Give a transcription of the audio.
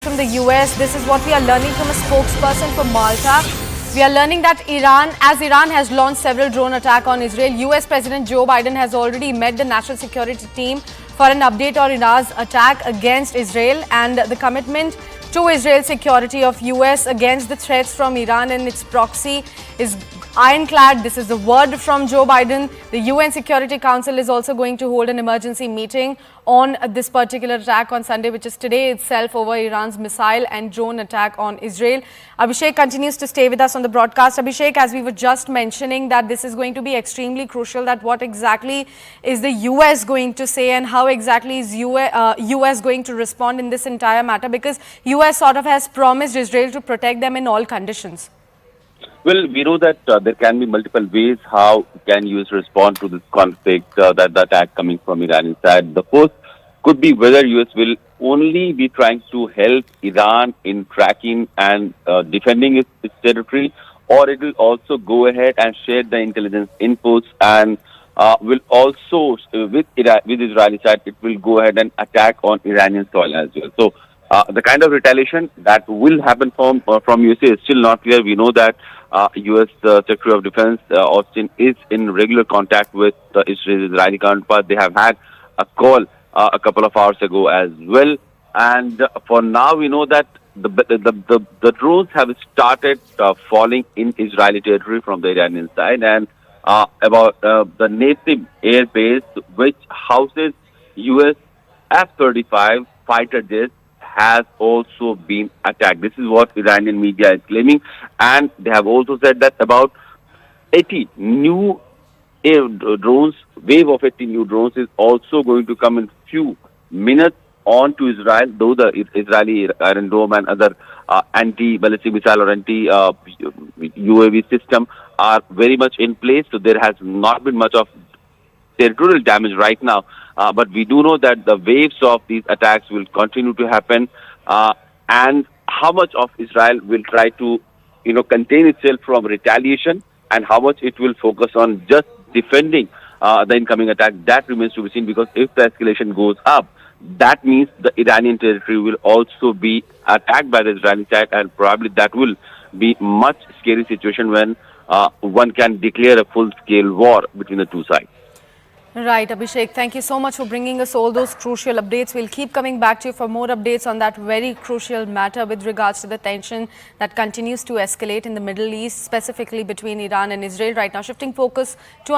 From the US, this is what we are learning from a spokesperson for Malta. We are learning that Iran has launched several drone attacks on Israel, US President Joe Biden has already met the national security team for an update on Iran's attack against Israel and the commitment to Israel's security of US against the threats from Iran and its proxy is ironclad. This is the word from Joe Biden. The UN Security Council is also going to hold an emergency meeting on this particular attack on Sunday, which is today itself, over Iran's missile and drone attack on Israel. Abhishek continues to stay with us on the broadcast. Abhishek, as we were just mentioning, that this is going to be extremely crucial, that what exactly is the US going to say and how exactly is US going to respond in this entire matter, because US sort of has promised Israel to protect them in all conditions. Well, we know that there can be multiple ways how can US respond to this conflict, that the attack coming from Iran side. The first could be whether US will only be trying to help Iran in tracking and defending its territory, or it will also go ahead and share the intelligence inputs and will also, with Israeli side, it will go ahead and attack on Iranian soil as well. So the kind of retaliation that will happen from USA is still not clear. We know that U.S. Secretary of Defense Austin is in regular contact with Israel's Israeli counterpart. They have had a call a couple of hours ago as well. And for now, we know that the drones have started falling in Israeli territory from the Iranian side, and about the native air base, which houses U.S. F-35 fighter jets, has also been attacked. This is what Iranian media is claiming, and they have also said that about 80 new air drones, wave of 80 new drones, is also going to come in few minutes onto Israel, though the Israeli Iron Dome and other anti-ballistic missile or anti-UAV system are very much in place. So there has not been much of territorial damage right now. But we do know that the waves of these attacks will continue to happen, and how much of Israel will try to, contain itself from retaliation, and how much it will focus on just defending the incoming attack, that remains to be seen. Because if the escalation goes up, that means the Iranian territory will also be attacked by the Israeli side, and probably that will be much scary situation when one can declare a full-scale war between the two sides. Right, Abhishek, thank you so much for bringing us all those crucial updates. We'll keep coming back to you for more updates on that very crucial matter with regards to the tension that continues to escalate in the Middle East, specifically between Iran and Israel. Right now, shifting focus to